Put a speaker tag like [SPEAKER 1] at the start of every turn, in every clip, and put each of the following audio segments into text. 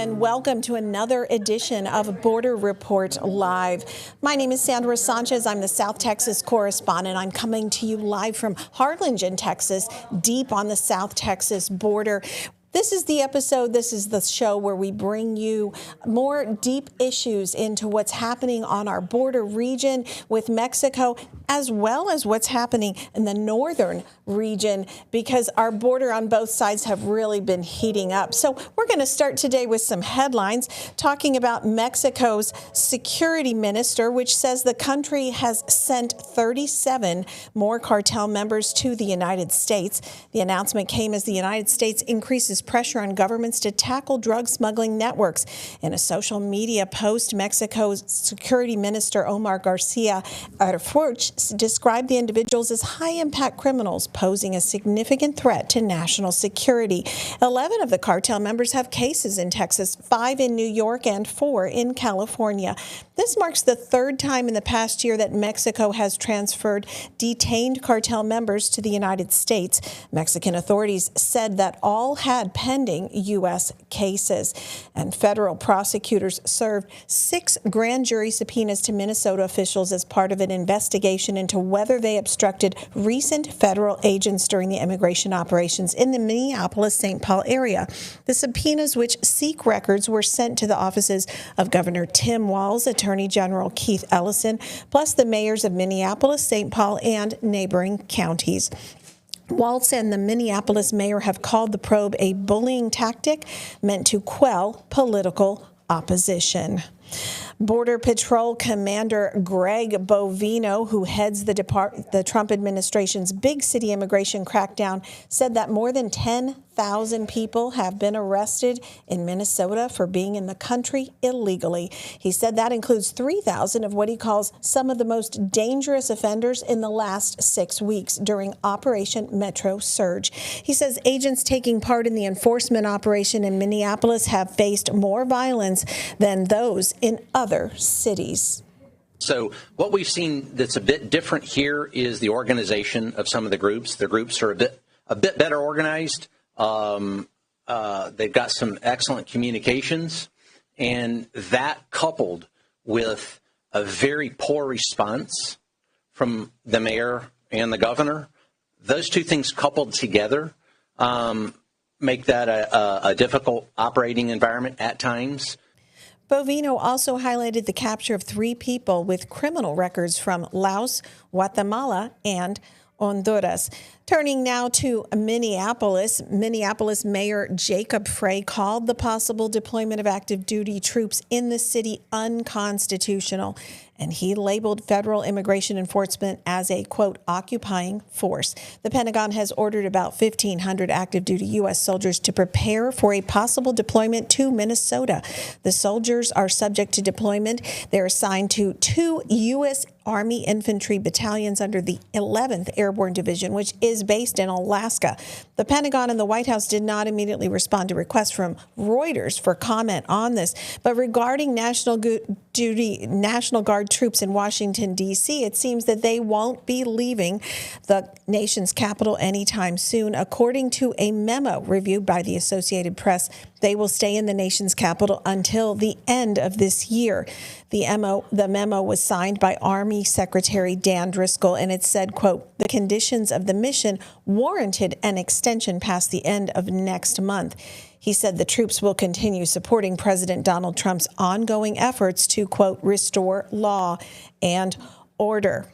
[SPEAKER 1] and welcome to another edition of Border Report Live. My name is Sandra Sanchez. I'm the South Texas correspondent. I'm coming to you live from Harlingen, Texas, deep on the South Texas border. This is the episode, this is the show where we bring you more deep issues into what's happening on our border region with Mexico, as well as what's happening in the northern region, because our border on both sides have really been heating up. So we're going to start today with some headlines talking about Mexico's security minister, which says the country has sent 37 more cartel members to the United States. The announcement came as the United States increases pressure on governments to tackle drug smuggling networks. In a social media post, Mexico's security minister Omar Garcia Harfuch described the individuals as high-impact criminals posing a significant threat to national security. 11 of the cartel members have cases in Texas, 5 in New York and 4 in California. This marks the third time in the past year that Mexico has transferred detained cartel members to the United States. Mexican authorities said that all had pending U.S. cases. And federal prosecutors served 6 grand jury subpoenas to Minnesota officials as part of an investigation into whether they obstructed recent federal agents during the immigration operations in the Minneapolis-St. Paul area. The subpoenas, which seek records, were sent to the offices of Governor Tim Walz, Attorney General Keith Ellison, plus the mayors of Minneapolis, St. Paul, and neighboring counties. Walz and the Minneapolis mayor have called the probe a bullying tactic meant to quell political opposition. Border Patrol Commander Greg Bovino, who heads the Trump administration's big city immigration crackdown, said that more than 10,000 people have been arrested in Minnesota for being in the country illegally. He said that includes 3,000 of what he calls some of the most dangerous offenders in the last 6 weeks during Operation Metro Surge. He says agents taking part in the enforcement operation in Minneapolis have faced more violence than those in other cities.
[SPEAKER 2] So what we've seen that's a bit different here is the organization of some of the groups. The groups are a bit better organized. They've got some excellent communications, and that coupled with a very poor response from the mayor and the governor, those two things coupled together make that a difficult operating environment at times.
[SPEAKER 1] Bovino also highlighted the capture of 3 people with criminal records from Laos, Guatemala, and Honduras. Turning now to Minneapolis, Minneapolis Mayor Jacob Frey called the possible deployment of active duty troops in the city unconstitutional, and he labeled federal immigration enforcement as a, quote, occupying force. The Pentagon has ordered about 1,500 active duty U.S. soldiers to prepare for a possible deployment to Minnesota. The soldiers are subject to deployment. They're assigned to 2 U.S. Army infantry battalions under the 11th Airborne Division, which is based in Alaska. The Pentagon and the White House did not immediately respond to requests from Reuters for comment on this. But regarding National Guard troops in Washington, D.C., it seems that they won't be leaving the nation's capital anytime soon. According to a memo reviewed by the Associated Press, they will stay in the nation's capital until the end of this year. The memo was signed by Army Secretary Dan Driscoll, and it said, quote, the conditions of the mission warranted an extension past the end of next month. He said the troops will continue supporting President Donald Trump's ongoing efforts to, quote, restore law and order.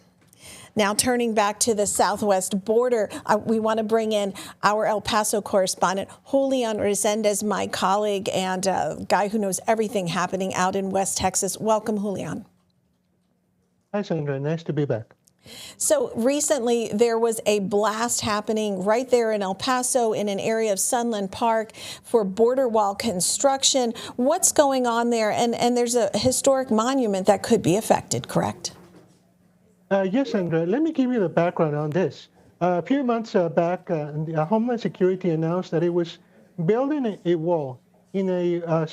[SPEAKER 1] Now, turning back to the southwest border, we want to bring in our El Paso correspondent, Julian Resendiz, my colleague and a guy who knows everything happening out in West Texas. Welcome, Julian.
[SPEAKER 3] Hi, Sandra. Nice to be back.
[SPEAKER 1] So recently there was a blast happening right there in El Paso in an area of Sunland Park for border wall construction. What's going on there? And there's a historic monument that could be affected, correct?
[SPEAKER 3] Yes, Sandra. Let me give you the background on this. A few months back, Homeland Security announced that it was building a wall in a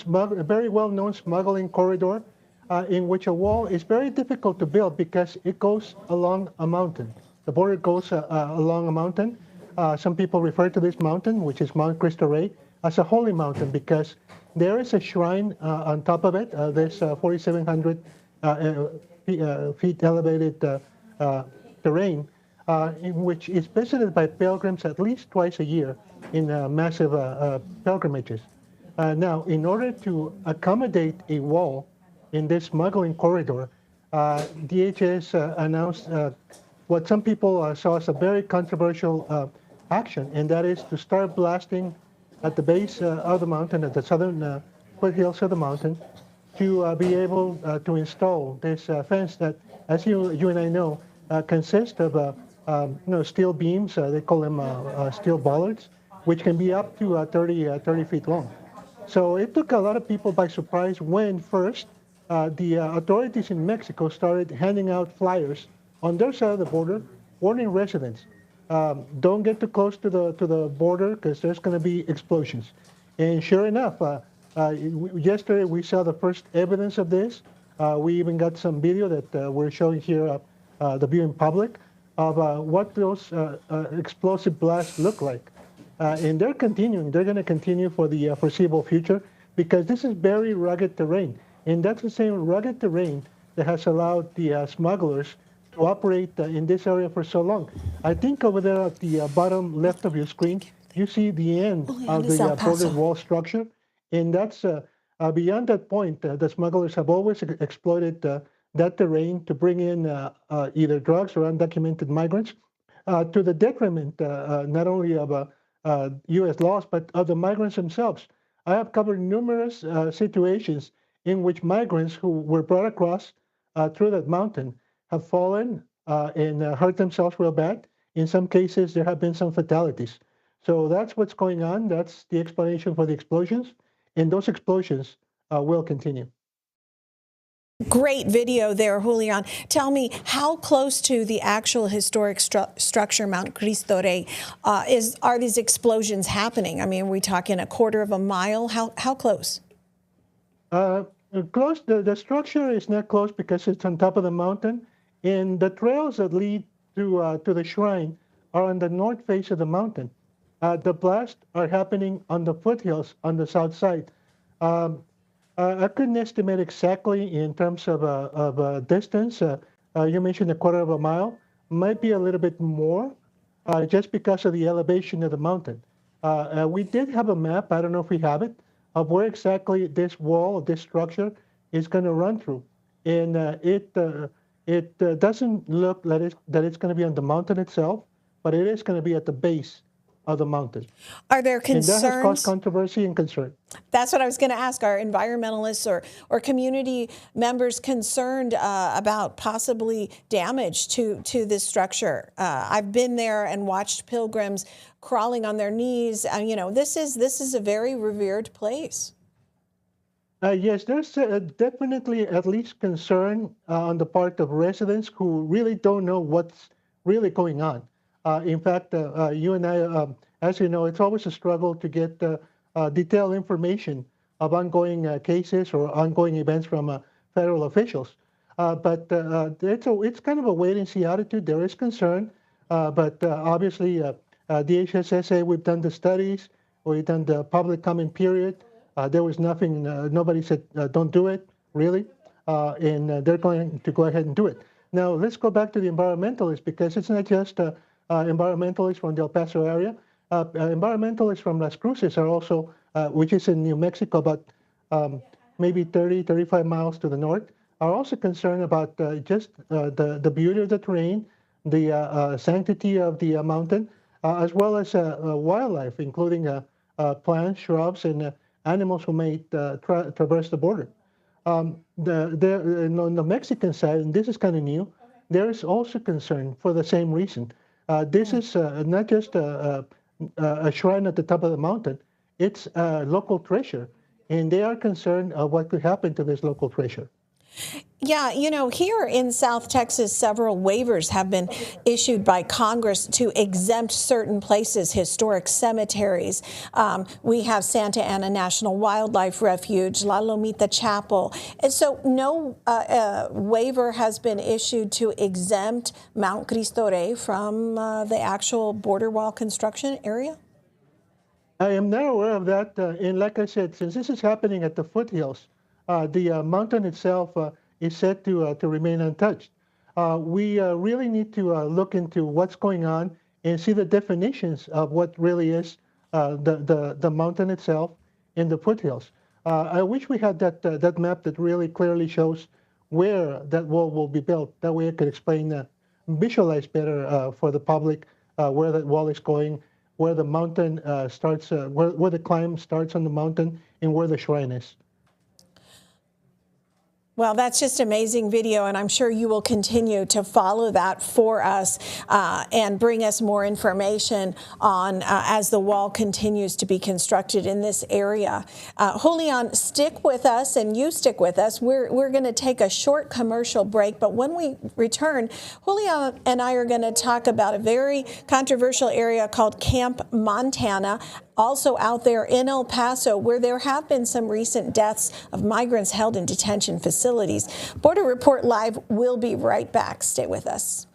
[SPEAKER 3] very well-known smuggling corridor in which a wall is very difficult to build because it goes along a mountain. The border goes along a mountain. Some people refer to this mountain, which is Mount Cristo Rey, as a holy mountain because There is a shrine on top of it. There's 4,700 feet elevated terrain, in which is visited by pilgrims at least twice a year in massive pilgrimages. Now, in order to accommodate a wall in this smuggling corridor, DHS announced what some people saw as a very controversial action, and that is to start blasting at the base of the mountain, at the southern foothills of the mountain, to be able to install this fence that, as you and I know, consists of steel beams. They call them steel bollards, which can be up to 30 feet long. So it took a lot of people by surprise when first the authorities in Mexico started handing out flyers on their side of the border, warning residents, don't get too close to the border because there's going to be explosions. And sure enough, yesterday we saw the first evidence of this. We even got some video that we're showing here, the viewing public, of what those explosive blasts look like. And they're continuing. They're going to continue for the foreseeable future because this is very rugged terrain. And that's the same rugged terrain that has allowed the smugglers to operate in this area for so long. I think over there at the bottom left of your screen, you see the end of the border wall structure. And that's beyond that point, the smugglers have always exploited that terrain to bring in either drugs or undocumented migrants to the detriment not only of U.S. laws, but of the migrants themselves. I have covered numerous situations in which migrants who were brought across through that mountain have fallen and hurt themselves real bad. In some cases, there have been some fatalities. So that's what's going on. That's the explanation for the explosions. And those explosions will continue.
[SPEAKER 1] Great video there, Julian. Tell me, how close to the actual historic structure, Mount Cristo Rey, are these explosions happening? I mean, are we talking a quarter of a mile? How close?
[SPEAKER 3] Close. The structure is not close because it's on top of the mountain, and the trails that lead to the shrine are on the north face of the mountain. The blasts are happening on the foothills on the south side. I couldn't estimate exactly in terms of distance. You mentioned a quarter of a mile. Might be a little bit more, just because of the elevation of the mountain. We did have a map, I don't know if we have it, of where exactly this wall, this structure, is going to run through. And it doesn't look that it's going to be on the mountain itself, but it is going to be at the base of the mountain.
[SPEAKER 1] Are there concerns?
[SPEAKER 3] And that has caused controversy and concern.
[SPEAKER 1] That's what I was going to ask. Are environmentalists or community members concerned about possibly damage to this structure? I've been there and watched pilgrims crawling on their knees. This is a very revered place.
[SPEAKER 3] Yes, there's definitely at least concern on the part of residents who really don't know what's really going on. In fact, you and I, as you know, it's always a struggle to get detailed information of ongoing cases or ongoing events from federal officials. But it's kind of a wait-and-see attitude. There is concern, but obviously DHS say we've done the studies, we've done the public comment period. There was nothing, nobody said don't do it, really, and they're going to go ahead and do it. Now, let's go back to the environmentalists, because it's not just environmentalists from the El Paso area. Environmentalists from Las Cruces are also, which is in New Mexico, about maybe 30, 35 miles to the north, are also concerned about just the beauty of the terrain, the sanctity of the mountain, as well as wildlife, including plants, shrubs, and animals who may traverse the border. On the Mexican side, and this is kind of new, there is also concern for the same reason. This is not just a shrine at the top of the mountain, it's a local treasure, and they are concerned of what could happen to this local treasure.
[SPEAKER 1] Yeah, here in South Texas, several waivers have been issued by Congress to exempt certain places, historic cemeteries. We have Santa Ana National Wildlife Refuge, La Lomita Chapel. And so no waiver has been issued to exempt Mount Cristo Rey from the actual border wall construction area?
[SPEAKER 3] I am not aware of that. And like I said, since this is happening at the foothills, the mountain itself is said to remain untouched. We really need to look into what's going on and see the definitions of what really is the mountain itself and the foothills. I wish we had that map that really clearly shows where that wall will be built. That way I could explain, visualize better for the public where that wall is going, where the mountain starts, where the climb starts on the mountain, and where the shrine is.
[SPEAKER 1] Well, that's just amazing video, and I'm sure you will continue to follow that for us and bring us more information on as the wall continues to be constructed in this area. Julian, stick with us, and you stick with us. We're going to take a short commercial break, but when we return, Julian and I are going to talk about a very controversial area called Camp Montana, also out there in El Paso, where there have been some recent deaths of migrants held in detention facilities. Border Report Live will be right back. Stay with us.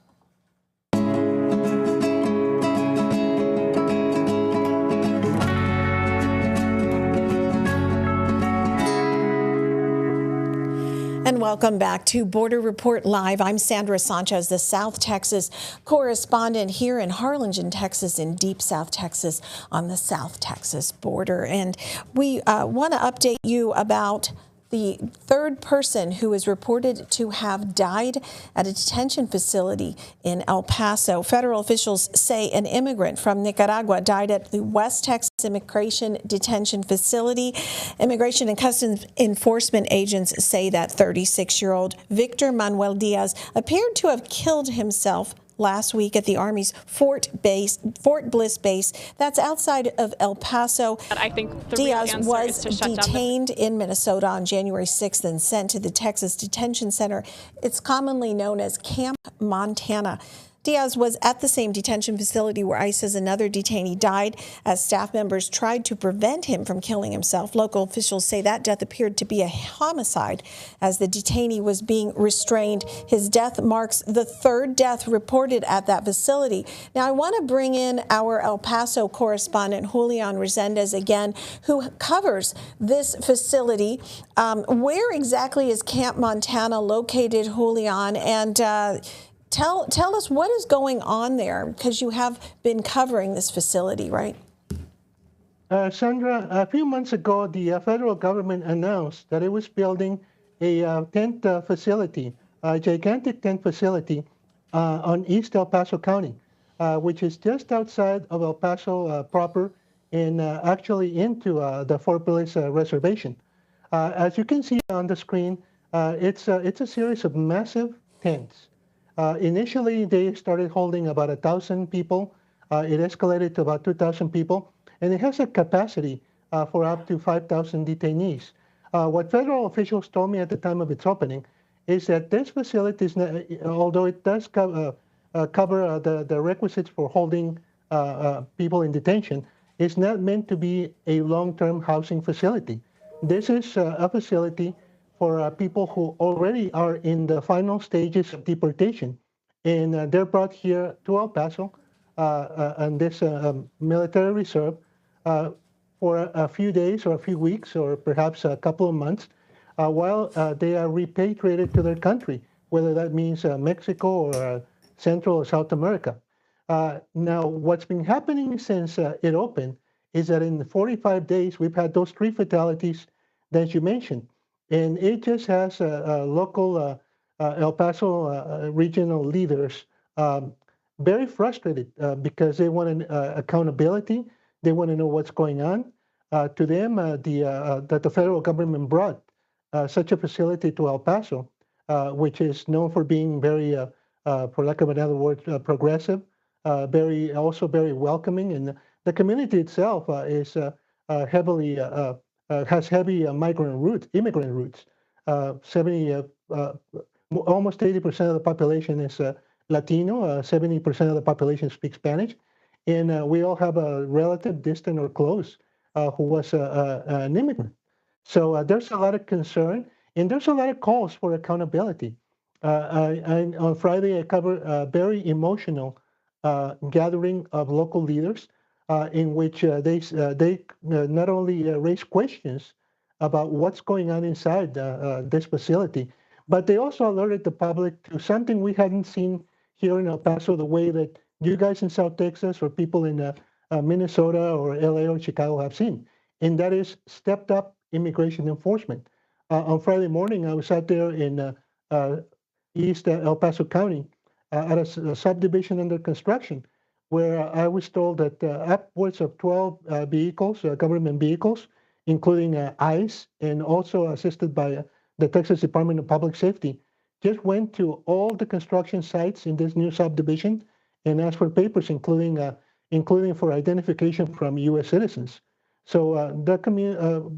[SPEAKER 1] And welcome back to Border Report Live. I'm Sandra Sanchez, the South Texas correspondent here in Harlingen, Texas, in deep South Texas on the South Texas border. And we want to update you about the third person who is reported to have died at a detention facility in El Paso. Federal officials say an immigrant from Nicaragua died at the West Texas Immigration Detention Facility. Immigration and Customs Enforcement agents say that 36-year-old Victor Manuel Diaz appeared to have killed himself last week at the Army's Fort Bliss base. That's outside of El Paso.
[SPEAKER 4] I think
[SPEAKER 1] Diaz was detained in Minnesota on January 6th and sent to the Texas Detention Center. It's commonly known as Camp Montana. Diaz was at the same detention facility where ICE says another detainee died as staff members tried to prevent him from killing himself. Local officials say that death appeared to be a homicide as the detainee was being restrained. His death marks the third death reported at that facility. Now, I want to bring in our El Paso correspondent, Julian Resendiz, again, who covers this facility. Where exactly is Camp Montana located, Julian? And Tell us what is going on there, because you have been covering this facility, right?
[SPEAKER 3] Sandra, a few months ago, the federal government announced that it was building a tent facility, a gigantic tent facility on East El Paso County, which is just outside of El Paso proper and actually into the Fort Bliss reservation. As you can see on the screen, it's a series of massive tents. Initially, they started holding about 1,000 people. It escalated to about 2,000 people, and it has a capacity for up to 5,000 detainees. What federal officials told me at the time of its opening is that this facility, although it does cover the requisites for holding people in detention, is not meant to be a long-term housing facility. This is a facility for people who already are in the final stages of deportation. And they're brought here to El Paso on this military reserve for a few days or a few weeks or perhaps a couple of months while they are repatriated to their country, whether that means Mexico or Central or South America. Now, what's been happening since it opened is that in 45 days, we've had those 3 fatalities that you mentioned. And it just has local El Paso regional leaders very frustrated because they want accountability. They want to know what's going on. To them, that the federal government brought such a facility to El Paso, which is known for being very, for lack of another word, progressive, also very welcoming. And the community itself is heavily has heavy immigrant roots. Almost 80% of the population is Latino, 70% of the population speaks Spanish, and we all have a relative, distant or close, who was an immigrant. So there's a lot of concern, and there's a lot of calls for accountability. On Friday, I covered a very emotional gathering of local leaders. in which they not only raise questions about what's going on inside this facility, but they also alerted the public to something we hadn't seen here in El Paso the way that you guys in South Texas or people in Minnesota or LA or Chicago have seen, and that is stepped up immigration enforcement. On Friday morning, I was out there in East El Paso County at a subdivision under construction, where I was told that upwards of 12 vehicles, government vehicles, including ICE and also assisted by the Texas Department of Public Safety, just went to all the construction sites in this new subdivision and asked for papers, including for identification from U.S. citizens. So the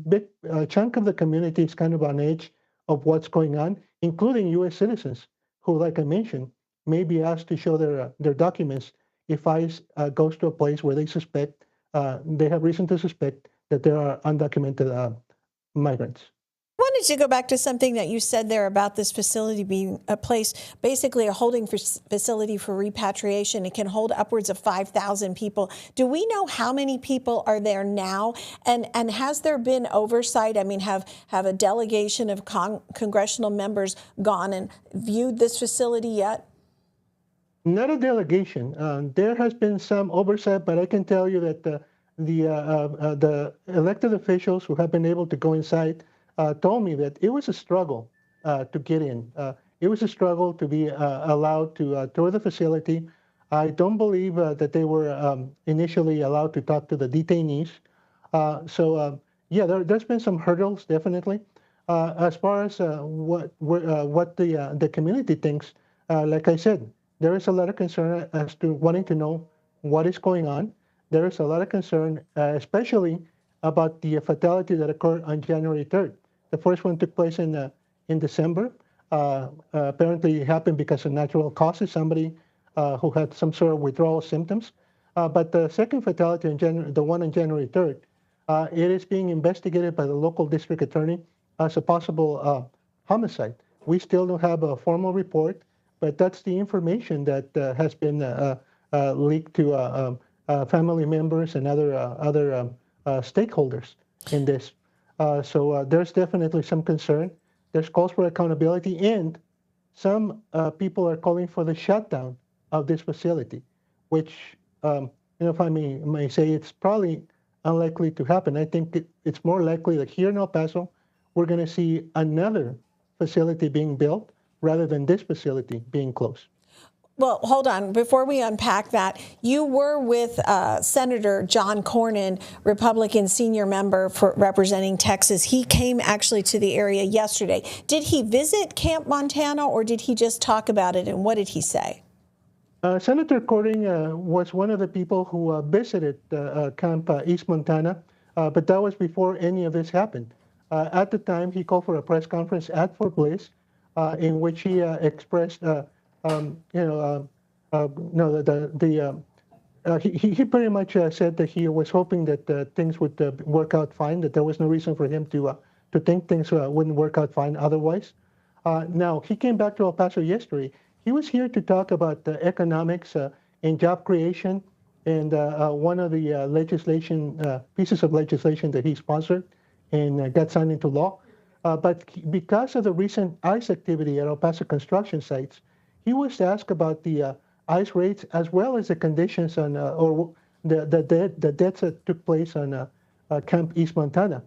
[SPEAKER 3] big chunk of the community is kind of on edge of what's going on, including U.S. citizens who, like I mentioned, may be asked to show their documents if ICE goes to a place where they suspect, they have reason to suspect that there are undocumented migrants.
[SPEAKER 1] I wanted to go back to something that you said there about this facility being a place, basically a holding facility for repatriation. It can hold upwards of 5,000 people. Do we know how many people are there now? And has there been oversight? I mean, have a delegation of congressional members gone and viewed this facility yet?
[SPEAKER 3] Not a delegation. There has been some oversight, but I can tell you that the elected officials who have been able to go inside told me that it was a struggle to get in. It was a struggle to be allowed to tour the facility. I don't believe that they were initially allowed to talk to the detainees. Yeah, there's been some hurdles, definitely. As far as what the community thinks, like I said, there is a lot of concern as to wanting to know what is going on. There is a lot of concern, especially about the fatality that occurred on January 3rd. The first one took place in December. Apparently, it happened because of natural causes, somebody who had some sort of withdrawal symptoms. But the second fatality, the one on January 3rd, it is being investigated by the local district attorney as a possible homicide. We still don't have a formal report, but that's the information that has been leaked to family members and other stakeholders in this. So there's definitely some concern. There's calls for accountability, and some people are calling for the shutdown of this facility, which, if I may say, it's probably unlikely to happen. I think it's more likely that here in El Paso, we're going to see another facility being built rather than this facility being closed.
[SPEAKER 1] Well, hold on. Before we unpack that, you were with Senator John Cornyn, Republican senior member for representing Texas. He came actually to the area yesterday. Did he visit Camp Montana, or did he just talk about it, and what did he say?
[SPEAKER 3] Senator Cornyn was one of the people who visited Camp East Montana, but that was before any of this happened. At the time, he called for a press conference at Fort Bliss, in which he expressed, he pretty much said that he was hoping that things would work out fine, that there was no reason for him to think things wouldn't work out fine otherwise. Now, he came back to El Paso yesterday. He was here to talk about economics and job creation, and one of the pieces of legislation that he sponsored and got signed into law. But because of the recent ICE activity at El Paso construction sites, he was asked about the ICE raids as well as the conditions on, or the deaths that took place on Camp East Montana.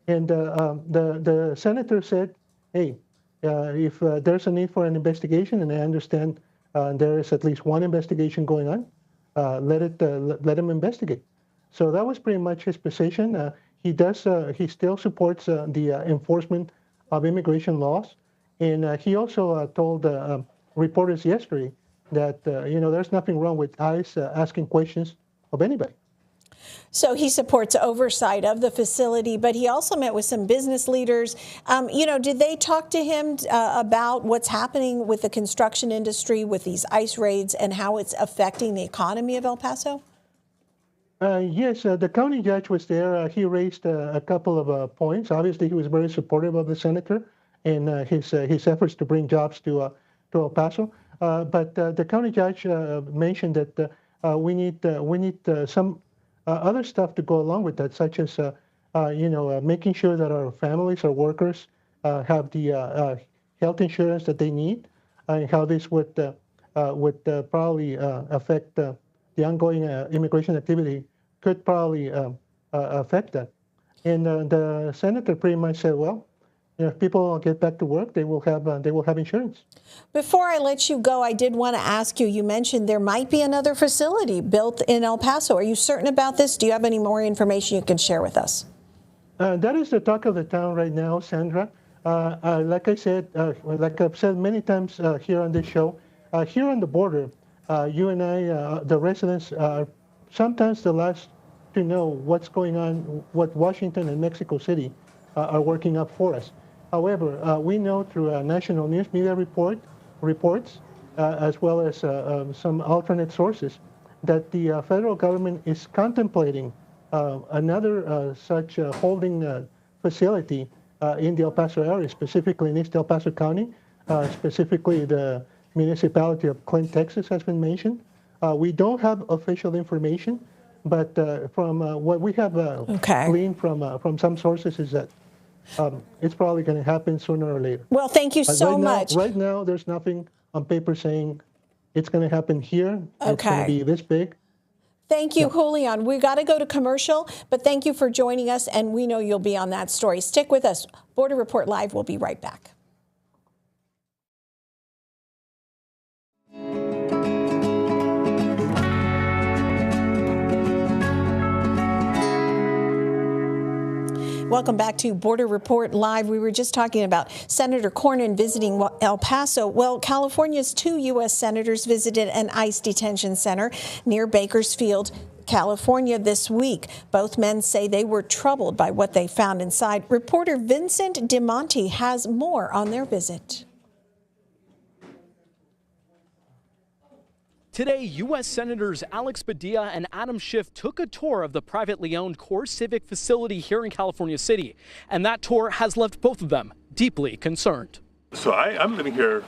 [SPEAKER 3] And the senator said, hey, if there's a need for an investigation, and I understand there is at least one investigation going on, let him investigate. So that was pretty much his position. He still supports the enforcement of immigration laws, and he also told reporters yesterday that there's nothing wrong with ICE asking questions of anybody.
[SPEAKER 1] So he supports oversight of the facility, but he also met with some business leaders. Did they talk to him about what's happening with the construction industry with these ICE raids and how it's affecting the economy of El Paso?
[SPEAKER 3] Yes, the county judge was there. He raised a couple of points. Obviously, he was very supportive of the senator and his efforts to bring jobs to El Paso. But the county judge mentioned that we need some other stuff to go along with that, such as making sure that our families, our workers, have the health insurance that they need, and how this would probably affect the ongoing immigration activity could probably affect that. And the senator pretty much said, well, if people get back to work, they will have insurance.
[SPEAKER 1] Before I let you go, I did want to ask you, you mentioned there might be another facility built in El Paso. Are you certain about this? Do you have any more information you can share with us?
[SPEAKER 3] That is the talk of the town right now, Sandra. Like I said, like I've said many times here on this show, here on the border, you and I, the residents, are sometimes the last to know what's going on, what Washington and Mexico City are working up for us. However, we know through national news media reports, as well as some alternate sources, that the federal government is contemplating another such holding facility in the El Paso area, specifically in East El Paso County, specifically the municipality of Clint, Texas has been mentioned. We don't have official information, but from what we have gleaned from some sources is that it's probably going to happen sooner or later.
[SPEAKER 1] Well, thank you so much.
[SPEAKER 3] Right now, there's nothing on paper saying it's going to happen here. It's going to be this big.
[SPEAKER 1] Thank you, Julian. We got to go to commercial, but thank you for joining us, and we know you'll be on that story. Stick with us. Border Report Live will be right back. Welcome back to Border Report Live. We were just talking about Senator Cornyn visiting El Paso. Well, California's 2 U.S. senators visited an ICE detention center near Bakersfield, California this week. Both men say they were troubled by what they found inside. Reporter Vincent DeMonte has more on their visit.
[SPEAKER 4] Today, U.S. Senators Alex Padilla and Adam Schiff took a tour of the privately owned CoreCivic facility here in California City, and that tour has left both of them deeply concerned.
[SPEAKER 5] So I'm living here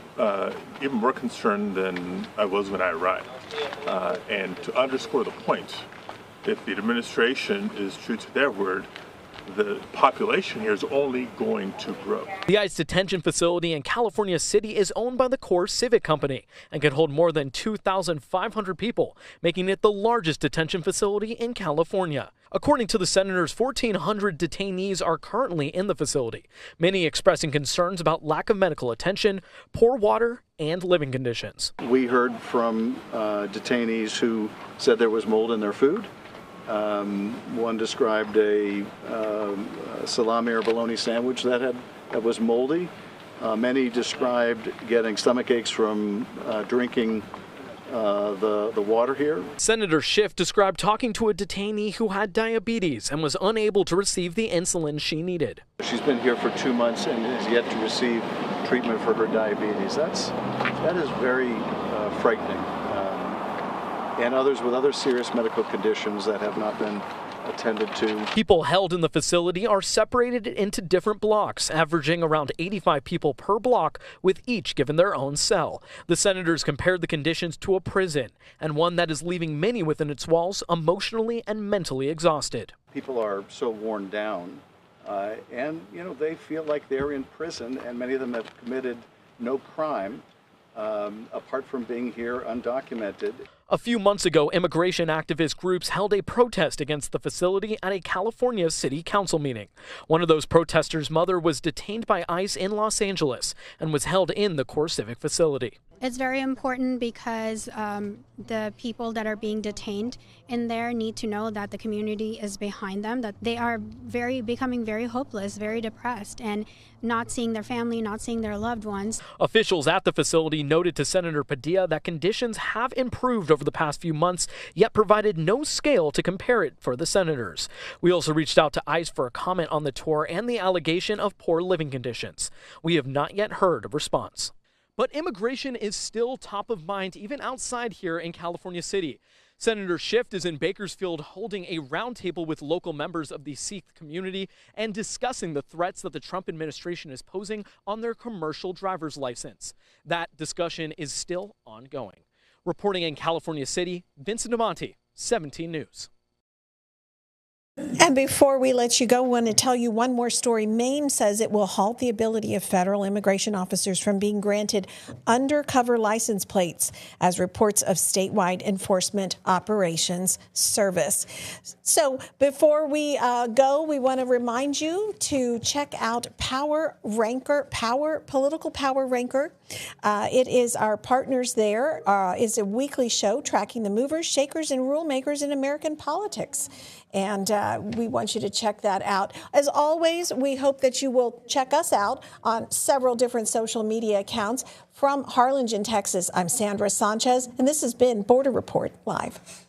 [SPEAKER 5] even more concerned than I was when I arrived. And to underscore the point, if the administration is true to their word, the population here is only going to grow.
[SPEAKER 4] The ICE detention facility in California City is owned by the CoreCivic Company and can hold more than 2,500 people, making it the largest detention facility in California. According to the senators, 1,400 detainees are currently in the facility, many expressing concerns about lack of medical attention, poor water, and living conditions.
[SPEAKER 6] We heard from detainees who said there was mold in their food. One described a salami or bologna sandwich that was moldy. Many described getting stomach aches from drinking the water here.
[SPEAKER 4] Senator Schiff described talking to a detainee who had diabetes and was unable to receive the insulin she needed.
[SPEAKER 6] She's been here for 2 months and is yet to receive treatment for her diabetes. That is very frightening. And others with other serious medical conditions that have not been attended to.
[SPEAKER 4] People held in the facility are separated into different blocks, averaging around 85 people per block, with each given their own cell. The senators compared the conditions to a prison, and one that is leaving many within its walls emotionally and mentally exhausted.
[SPEAKER 6] People are so worn down, and they feel like they're in prison, and many of them have committed no crime, apart from being here undocumented.
[SPEAKER 4] A few months ago, immigration activist groups held a protest against the facility at a California City Council meeting. One of those protesters' mother was detained by ICE in Los Angeles and was held in the CoreCivic facility.
[SPEAKER 7] It's very important because the people that are being detained in there need to know that the community is behind them, that they are becoming very hopeless, very depressed, and not seeing their family, not seeing their loved ones.
[SPEAKER 4] Officials at the facility noted to Senator Padilla that conditions have improved over the past few months, yet provided no scale to compare it for the senators. We also reached out to ICE for a comment on the tour and the allegation of poor living conditions. We have not yet heard a response. But immigration is still top of mind even outside here in California City. Senator Schiff is in Bakersfield holding a roundtable with local members of the Sikh community and discussing the threats that the Trump administration is posing on their commercial driver's license. That discussion is still ongoing. Reporting in California City, Vincent DeMonte, 17 News.
[SPEAKER 1] And before we let you go, I want to tell you one more story. Maine says it will halt the ability of federal immigration officers from being granted undercover license plates as reports of statewide enforcement operations service. So before we go, we want to remind you to check out Political Power Ranker. It is our partners there. It's a weekly show tracking the movers, shakers, and rule makers in American politics. And we want you to check that out. As always, we hope that you will check us out on several different social media accounts. From Harlingen, Texas, I'm Sandra Sanchez, and this has been Border Report Live.